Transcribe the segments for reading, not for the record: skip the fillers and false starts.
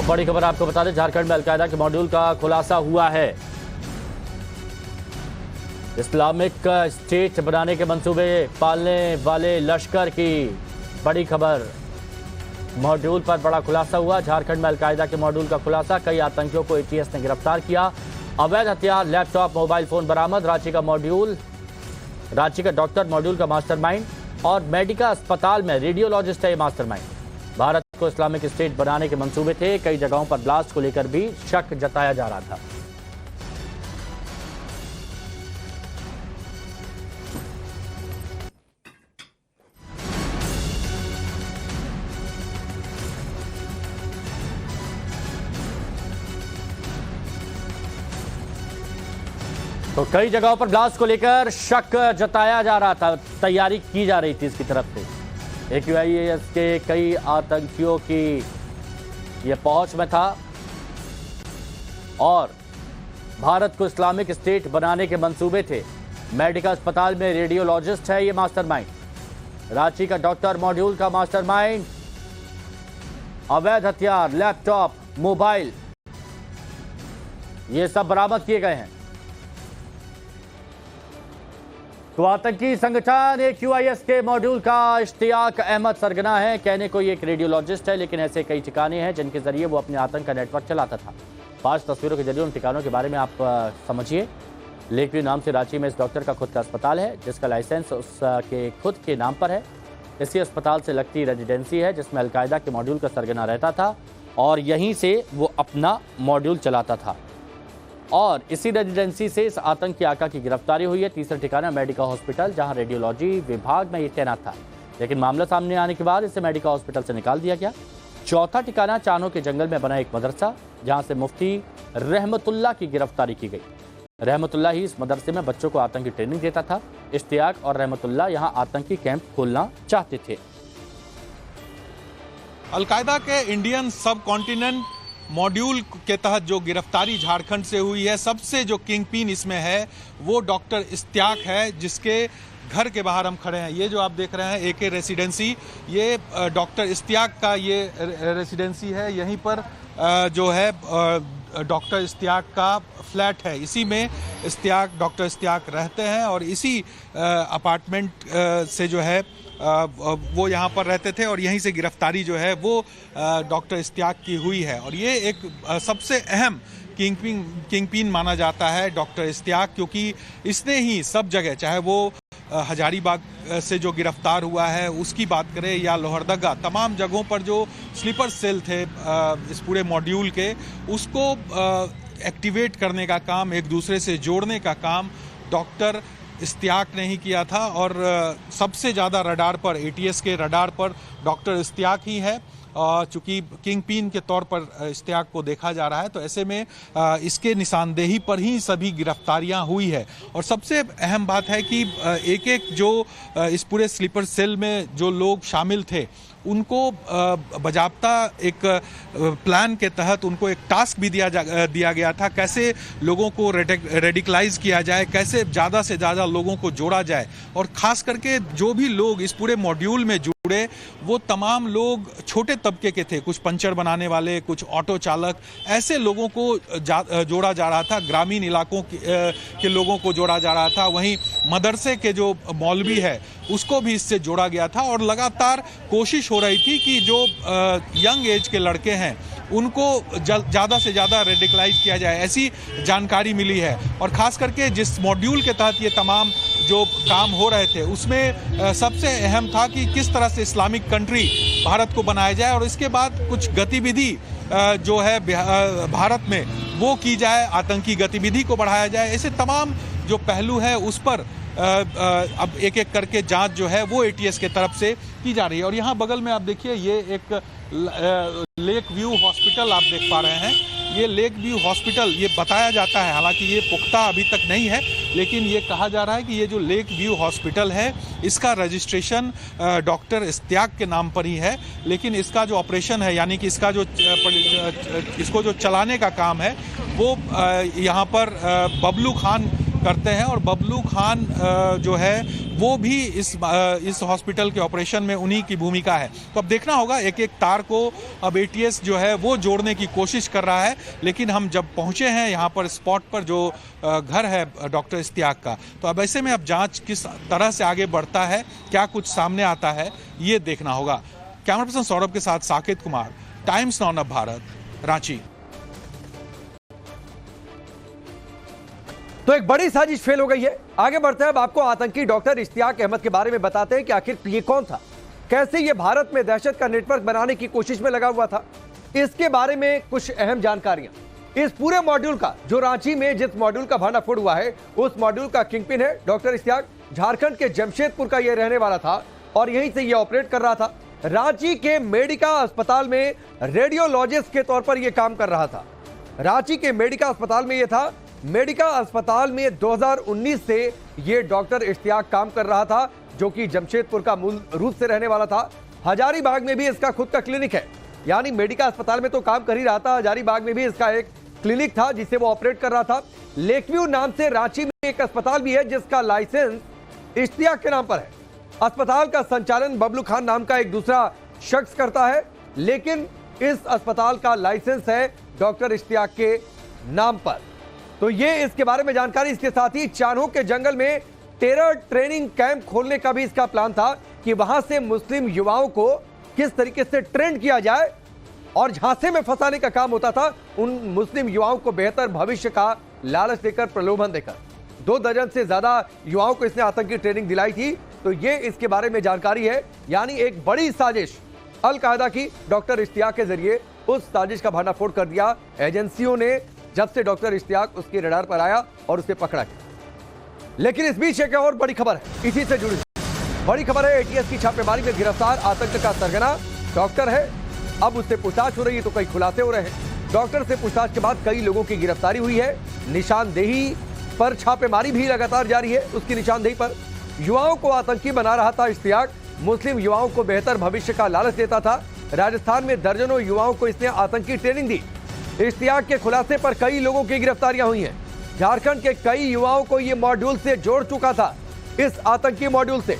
अब बड़ी खबर आपको बता दें, झारखंड में अलकायदा के मॉड्यूल का खुलासा हुआ है। इस्लामिक स्टेट बनाने के मंसूबे पालने वाले लश्कर की बड़ी खबर। मॉड्यूल पर बड़ा खुलासा हुआ। झारखंड में अलकायदा के मॉड्यूल का खुलासा। कई आतंकियों को एटीएस ने गिरफ्तार किया। अवैध हथियार, लैपटॉप, मोबाइल फोन बरामद। रांची का डॉक्टर मॉड्यूल का मास्टरमाइंड और मेडिका अस्पताल में रेडियोलॉजिस्ट है मास्टरमाइंड। भारत को इस्लामिक स्टेट बनाने के मंसूबे थे। कई जगहों पर ब्लास्ट को लेकर भी शक जताया जा रहा था। तो कई जगहों पर ब्लास्ट को लेकर शक जताया जा रहा था, तैयारी की जा रही थी इसकी तरफ से। AQIS के कई आतंकियों की ये पहुंच में था और भारत को इस्लामिक स्टेट बनाने के मंसूबे थे। मेडिका अस्पताल में रेडियोलॉजिस्ट है ये मास्टरमाइंड। रांची का डॉक्टर मॉड्यूल का मास्टरमाइंड। अवैध हथियार, लैपटॉप, मोबाइल, ये सब बरामद किए गए हैं। तो आतंकी संगठन AQIS के मॉड्यूल का इश्तियाक अहमद सरगना है। कहने को ये एक रेडियोलॉजिस्ट है, लेकिन ऐसे कई ठिकाने हैं जिनके जरिए वो अपने आतंक का नेटवर्क चलाता था। 5 तस्वीरों के जरिए उन ठिकानों के बारे में आप समझिए। लेक व्यू नाम से रांची में इस डॉक्टर का खुद का अस्पताल है, जिसका लाइसेंस उसके खुद के नाम पर है। इसी अस्पताल से लगती रेजिडेंसी है जिसमें अलकायदा के मॉड्यूल का सरगना रहता था और यहीं से वो अपना मॉड्यूल चलाता था। और इसी रेजिडेंसी से इस आतंकी आका की गिरफ्तारी हुई है। तीसरा ठिकाना मेडिका हॉस्पिटल, जहां रेडियोलॉजी विभाग में ये तैनात था, लेकिन मामला सामने आने के बाद इसे मेडिका हॉस्पिटल से निकाल दिया गया। चौथा ठिकाना चानो के जंगल में बना एक मदरसा, जहां से मुफ्ती रहमतुल्लाह की गिरफ्तारी की गई। रहमतुल्लाह ही इस मदरसे में बच्चों को आतंकी ट्रेनिंग देता था। इश्तियाक और रहमतुल्लाह यहां आतंकी कैंप खोलना चाहते थे। अलकायदा के इंडियन सब कॉन्टिनेंट मॉड्यूल के तहत जो गिरफ्तारी झारखंड से हुई है, सबसे जो किंगपिन इसमें है वो डॉक्टर इश्तियाक है, जिसके घर के बाहर हम खड़े हैं। ये जो आप देख रहे हैं AK रेसिडेंसी, ये डॉक्टर इश्तियाक का ये रेसिडेंसी है। यहीं पर जो है डॉक्टर इश्तियाक का फ्लैट है। इसी में डॉक्टर इश्तियाक रहते हैं और इसी अपार्टमेंट से जो है वो यहाँ पर रहते थे और यहीं से गिरफ्तारी जो है वो डॉक्टर इश्तियाक की हुई है। और ये एक सबसे अहम किंगपिन माना जाता है डॉक्टर इश्तियाक, क्योंकि इसने ही सब जगह, चाहे वो हजारीबाग से जो गिरफ्तार हुआ है उसकी बात करें या लोहरदगा, तमाम जगहों पर जो स्लीपर सेल थे इस पूरे मॉड्यूल के, उसको एक्टिवेट करने का काम, एक दूसरे से जोड़ने का काम डॉक्टर इश्तियाक ने ही किया था। और सबसे ज़्यादा रडार पर, ATS के रडार पर डॉक्टर इश्तियाक ही है। चूँकि किंगपिन के तौर पर इश्तियाक को देखा जा रहा है, तो ऐसे में इसके निशानदेही पर ही सभी गिरफ्तारियां हुई है। और सबसे अहम बात है कि एक जो इस पूरे स्लीपर सेल में जो लोग शामिल थे, उनको बजाबता एक प्लान के तहत उनको एक टास्क भी दिया गया था, कैसे लोगों को रेडिकलाइज किया जाए, कैसे ज़्यादा से ज़्यादा लोगों को जोड़ा जाए। और ख़ास करके जो भी लोग इस पूरे मॉड्यूल में जुड़े, वो तमाम लोग छोटे तबके के थे। कुछ पंचर बनाने वाले, कुछ ऑटो चालक, ऐसे लोगों को जोड़ा जा रहा था। ग्रामीण इलाकों के लोगों को जोड़ा जा रहा था। वहीं मदरसे के जो मौलवी है उसको भी इससे जोड़ा गया था। और लगातार कोशिश हो रही थी कि जो यंग एज के लड़के हैं उनको ज़्यादा से ज़्यादा रेडिकलाइज किया जाए, ऐसी जानकारी मिली है। और ख़ास करके जिस मॉड्यूल के तहत ये तमाम जो काम हो रहे थे, उसमें सबसे अहम था कि किस तरह से इस्लामिक कंट्री भारत को बनाया जाए और इसके बाद कुछ गतिविधि जो है भारत में वो की जाए, आतंकी गतिविधि को बढ़ाया जाए। ऐसे तमाम जो पहलू है उस पर अब एक एक करके जांच जो है वो ATS के तरफ से की जा रही है। और यहाँ बगल में आप देखिए, ये एक लेक व्यू हॉस्पिटल आप देख पा रहे हैं। ये लेक व्यू हॉस्पिटल, ये बताया जाता है, हालांकि ये पुख्ता अभी तक नहीं है, लेकिन ये कहा जा रहा है कि ये जो लेक व्यू हॉस्पिटल है, इसका रजिस्ट्रेशन डॉक्टर इश्तियाक के नाम पर ही है। लेकिन इसका जो ऑपरेशन है, यानी कि इसका जो इसको जो चलाने का काम है, वो यहाँ पर बबलू खान करते हैं और बबलू खान जो है वो भी इस हॉस्पिटल के ऑपरेशन में उन्हीं की भूमिका है। तो अब देखना होगा, एक एक तार को अब एटीएस जो है वो जोड़ने की कोशिश कर रहा है। लेकिन हम जब पहुंचे हैं यहाँ पर स्पॉट पर जो घर है डॉक्टर इश्तियाक का, तो अब ऐसे में अब जांच किस तरह से आगे बढ़ता है, क्या कुछ सामने आता है, ये देखना होगा। कैमरा पर्सन सौरभ के साथ Saket Kumar, times now of Bharat, Ranchi. तो एक बड़ी साजिश फेल हो गई है। आगे बढ़ते हैं, अब आपको आतंकी डॉक्टर इश्तियाक अहमद के बारे में बताते हैं कि आखिर ये कौन था, कैसे ये भारत में दहशत का नेटवर्क बनाने की कोशिश में लगा हुआ था। इसके बारे में कुछ अहम जानकारियां। इस पूरे मॉड्यूल का, जो रांची में जिस मॉड्यूल का भंडाफोड़ हुआ है, उस मॉड्यूल का किंगपिन है डॉक्टर इश्तियाक। झारखंड के जमशेदपुर का यह रहने वाला था और यहीं से यह ऑपरेट कर रहा था। रांची के मेडिका अस्पताल में रेडियोलॉजिस्ट के तौर पर यह काम कर रहा था। रांची के मेडिका अस्पताल में यह था। मेडिका अस्पताल में 2019 से यह डॉक्टर इश्तियाक काम कर रहा था, जो कि जमशेदपुर का मूल रूप से रहने वाला था। हजारीबाग में भी इसका खुद का क्लिनिक है, यानी मेडिका अस्पताल में तो काम कर ही रहा था, हजारीबाग में भी इसका एक क्लिनिक था जिसे वो ऑपरेट कर रहा था। लेकव्यू नाम से रांची में एक अस्पताल भी है जिसका लाइसेंस इश्तियाक के नाम पर है। अस्पताल का संचालन बबलू खान नाम का एक दूसरा शख्स करता है, लेकिन इस अस्पताल का लाइसेंस है डॉक्टर इश्तियाक के नाम पर। तो ये इसके बारे में जानकारी। इसके साथ ही चान्हो के जंगल में टेरर ट्रेनिंग कैंप खोलने का भी इसका प्लान था कि वहां से मुस्लिम युवाओं को किस तरीके से ट्रेंड किया जाए और झांसे में फंसाने का काम होता था। उन मुस्लिम युवाओं को बेहतर भविष्य का लालच देकर, प्रलोभन देकर 2 दर्जन से ज्यादा युवाओं को इसने आतंकी ट्रेनिंग दिलाई थी। तो ये इसके बारे में जानकारी है, यानी एक बड़ी साजिश अल-कायदा की डॉक्टर इश्तियाक के जरिए। उस साजिश का भंडाफोड़ कर दिया एजेंसियों ने जब से डॉक्टर इश्तियाक उसके रडार पर आया और उसे पकड़ा गया। लेकिन इस बीच एक और बड़ी खबर है, इसी से जुड़ी बड़ी खबर है। एटीएस की छापेमारी में गिरफ्तार आतंक का सरगना डॉक्टर है। अब उससे पूछताछ हो रही है तो कई खुलासे हो रहे हैं। डॉक्टर से पूछताछ के बाद कई लोगों की गिरफ्तारी हुई है। निशानदेही पर छापेमारी भी लगातार जारी है। उसकी निशानदेही पर युवाओं को आतंकी बना रहा था इश्तियाक। मुस्लिम युवाओं को बेहतर भविष्य का लालच देता था। राजस्थान में दर्जनों युवाओं को इसने आतंकी ट्रेनिंग दी। इश्तियाक के खुलासे पर कई लोगों की गिरफ्तारियां हुई हैं। झारखंड के कई युवाओं को यह मॉड्यूल से जोड़ चुका था, इस आतंकी मॉड्यूल से।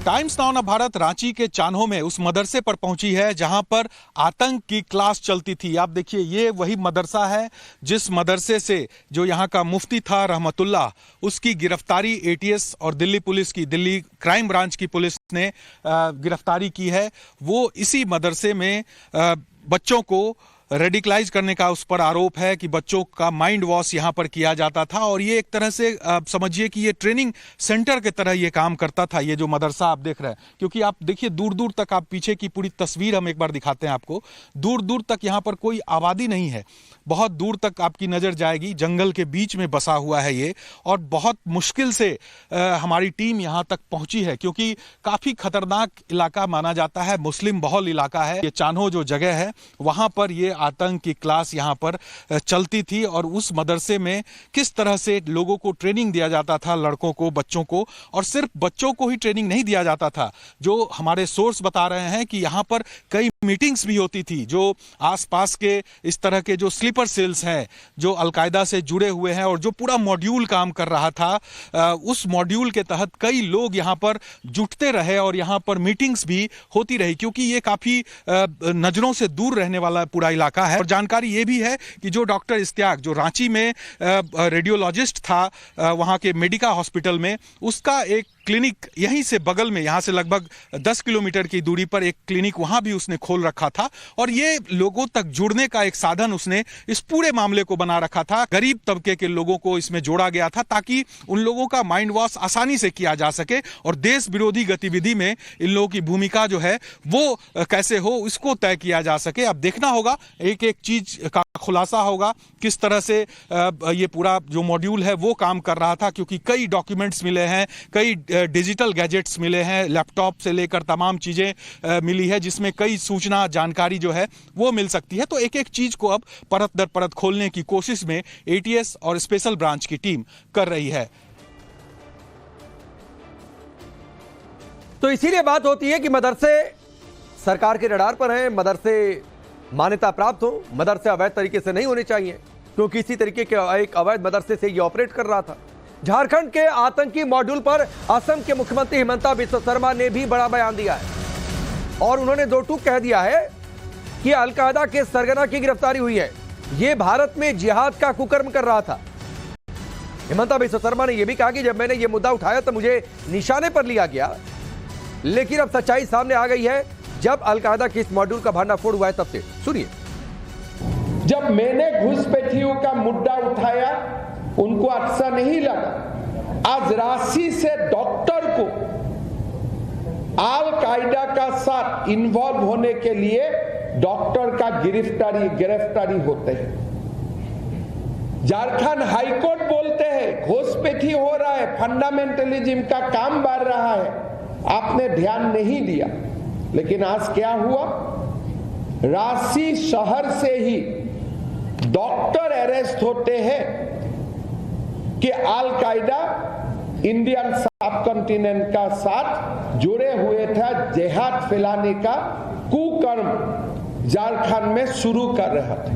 Times now of Bharat Ranchi के चान्हो में उस मदरसे पर पहुंची है जहां पर आतंक की क्लास चलती थी। आप देखिए, ये वही मदरसा है जिस मदरसे से जो यहां का मुफ्ती था रहमतुल्लाह, उसकी गिरफ्तारी एटीएस और दिल्ली पुलिस की, दिल्ली क्राइम ब्रांच की पुलिस ने गिरफ्तारी की है। वो इसी मदरसे में बच्चों को रेडिकलाइज करने का उस पर आरोप है कि बच्चों का माइंड वॉश यहां पर किया जाता था। और ये एक तरह से समझिए कि ये ट्रेनिंग सेंटर की तरह ये काम करता था, ये जो मदरसा आप देख रहे हैं। क्योंकि आप देखिए, दूर दूर तक, आप पीछे की पूरी तस्वीर हम एक बार दिखाते हैं आपको। दूर दूर तक यहां पर कोई आबादी नहीं है, बहुत दूर तक आपकी नजर जाएगी। जंगल के बीच में बसा हुआ है ये, और बहुत मुश्किल से हमारी टीम यहां तक पहुंची है क्योंकि काफी खतरनाक इलाका माना जाता है, मुस्लिम बहुल इलाका है। ये चान्हो जो जगह है, वहां पर ये आतंक की क्लास यहां पर चलती थी। और उस मदरसे में किस तरह से लोगों को ट्रेनिंग दिया जाता था, लड़कों को, बच्चों को। और सिर्फ बच्चों को ही ट्रेनिंग नहीं दिया जाता था, जो हमारे सोर्स बता रहे हैं कि यहां पर कई मीटिंग्स भी होती थी। जो आसपास के इस तरह के जो स्लीपर सेल्स हैं, जो अलकायदा से जुड़े हुए हैं, और जो पूरा मॉड्यूल काम कर रहा था, उस मॉड्यूल के तहत कई लोग यहां पर जुटते रहे और यहां पर मीटिंग्स भी होती रही। क्योंकि ये काफी नजरों से दूर रहने वाला पूरा इलाका है। और जानकारी ये भी है कि जो डॉक्टर इश्तियाक, जो रांची में रेडियोलॉजिस्ट था, वहां के मेडिका हॉस्पिटल में, उसका एक क्लिनिक यहीं से बगल में, यहां से लगभग 10 किलोमीटर की दूरी पर एक क्लिनिक वहां भी उसने खोल रखा था। और ये लोगों तक जुड़ने का एक साधन उसने इस पूरे मामले को बना रखा था। गरीब तबके के लोगों को इसमें जोड़ा गया था ताकि उन लोगों का माइंड वॉश आसानी से किया जा सके और देश विरोधी गतिविधि में इन लोगों की भूमिका जो है वो कैसे हो, इसको तय किया जा सके। अब देखना होगा, एक एक चीज का खुलासा होगा, किस तरह से ये पूरा जो मॉड्यूल है वो काम कर रहा था। क्योंकि कई डॉक्यूमेंट्स मिले हैं, कई डिजिटल गैजेट्स मिले हैं, लैपटॉप से लेकर तमाम चीजें मिली है, जिसमें कई सूचना, जानकारी जो है वो मिल सकती है। तो एक एक चीज को अब परत दर परत खोलने की कोशिश में एटीएस और स्पेशल ब्रांच की टीम कर रही है। तो इसीलिए बात होती है कि मदरसे सरकार के रडार पर हैं, मदरसे मान्यता प्राप्त हो, मदरसे अवैध तरीके से नहीं होने चाहिए। क्योंकि इसी तरीके के एक अवैध मदरसे से ये ऑपरेट कर रहा था। झारखंड के आतंकी मॉड्यूल पर असम के मुख्यमंत्री हिमंता बिस्वा शर्मा ने भी बड़ा बयान दिया है और उन्होंने दो टूक कह दिया है कि अलकायदा के सरगना की गिरफ्तारी हुई है, यह भारत में जिहाद का कुकर्म कर रहा था। हिमंता बिस्वा शर्मा ने यह भी कहा कि जब मैंने यह मुद्दा उठाया तो मुझे निशाने पर लिया गया, लेकिन अब सच्चाई सामने आ गई है जब अलकायदा के इस मॉड्यूल का भंडाफोड़ हुआ है तब से। सुनिए। जब मैंने घुसपैठियों का मुद्दा उठाया उनको अच्छा नहीं लगा। आज रांची से डॉक्टर को अल कायदा का साथ इन्वॉल्व होने के लिए डॉक्टर का गिरफ्तारी होते हैं। झारखंड हाईकोर्ट बोलते हैं घुसपैठी हो रहा है, फंडामेंटलिज्म का काम बढ़ रहा है, आपने ध्यान नहीं दिया। लेकिन आज क्या हुआ, रांची शहर से ही डॉक्टर अरेस्ट होते हैं कि अल कायदा इंडियन सब कॉन्टिनेंट का साथ जुड़े हुए था, जिहाद फैलाने का कुकर्म झारखंड में शुरू कर रहा था।